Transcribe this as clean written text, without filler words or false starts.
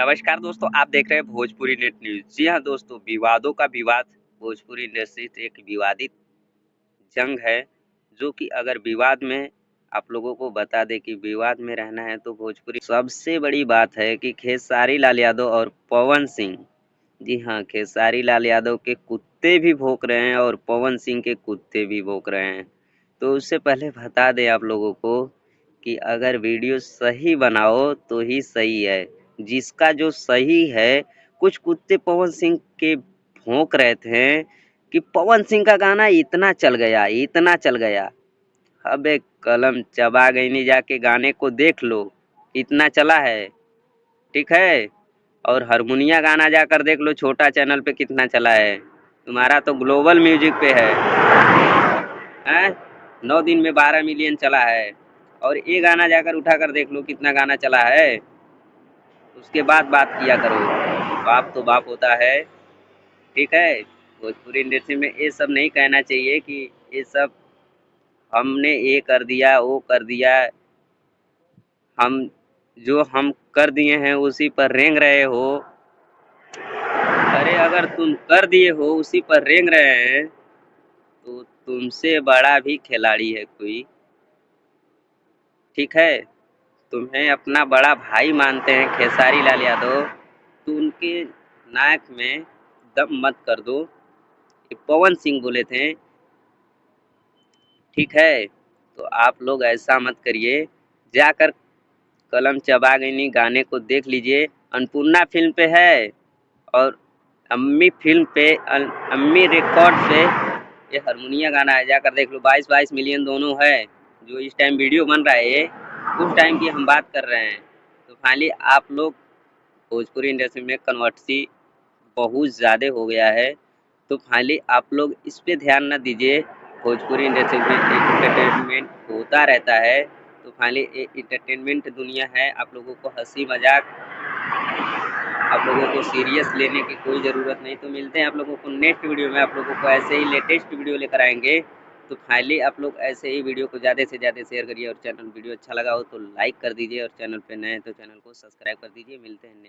नमस्कार दोस्तों, आप देख रहे हैं भोजपुरी नेट न्यूज। जी हाँ दोस्तों, विवादों का विवाद भोजपुरी इंडस्ट्री से एक विवादित जंग है, जो कि अगर विवाद में आप लोगों को बता दें कि विवाद में रहना है तो भोजपुरी सबसे बड़ी बात है कि खेसारी लाल यादव और पवन सिंह। जी हाँ, खेसारी लाल यादव के कुत्ते भी भौंक रहे हैं और पवन सिंह के कुत्ते भी भौंक रहे हैं। तो उससे पहले बता दें आप लोगों को कि अगर वीडियो सही बनाओ तो ही सही है। जिसका जो सही है, कुछ कुत्ते पवन सिंह के भौंक रहे थे कि पवन सिंह का गाना इतना चल गया, इतना चल गया। अबे कलम चबा गई, नहीं जाके गाने को देख लो, इतना चला है। ठीक है। और हारमोनिया गाना जाकर देख लो, छोटा चैनल पे कितना चला है। तुम्हारा तो ग्लोबल म्यूजिक पे है 9 दिन में 12 मिलियन चला है। और ये गाना जाकर उठाकर देख लो कितना गाना चला है। उसके बाद बात किया करो। बाप तो बाप होता है। ठीक है। भोजपुरी इंडस्ट्री में ये सब नहीं कहना चाहिए कि ये सब हमने ये कर दिया, वो कर दिया। हम जो हम कर दिए हैं उसी पर रेंग रहे हो। अरे अगर तुम कर दिए हो उसी पर रेंग रहे हैं तो तुमसे बड़ा भी खिलाड़ी है कोई। ठीक है। तुम्हें अपना बड़ा भाई मानते हैं खेसारी लाल यादव, तो उनके नाक में दम मत कर दो। ये पवन सिंह बोले थे। ठीक है। तो आप लोग ऐसा मत करिए। जाकर कलम चबा गई गाने को देख लीजिए। अन्नपूर्णा फिल्म पे है और अम्मी फिल्म पे अम्मी रिकॉर्ड से ये हारमोनिया गाना है। जाकर देख लो, 22-22 मिलियन दोनों है। जो इस टाइम वीडियो बन रहा है ये उस टाइम की हम बात कर रहे हैं। तो फाइनली आप लोग भोजपुरी इंडस्ट्री में कन्वर्सी बहुत ज़्यादा हो गया है। तो फाइनली आप लोग इस पे ध्यान न दीजिए। भोजपुरी इंडस्ट्री में एक एंटरटेनमेंट होता रहता है। तो फाइनली एक एंटरटेनमेंट दुनिया है। आप लोगों को हंसी मजाक, आप लोगों को सीरियस लेने की कोई ज़रूरत नहीं। तो मिलते हैं आप लोगों को नेक्स्ट वीडियो में। आप लोगों को ऐसे ही लेटेस्ट वीडियो लेकर आएंगे। तो फाइनली आप लोग ऐसे ही वीडियो को ज़्यादा से ज़्यादा शेयर करिए और चैनल वीडियो अच्छा लगा हो तो लाइक कर दीजिए और चैनल पे नए हैं तो चैनल को सब्सक्राइब कर दीजिए। मिलते हैं नेक्स्ट।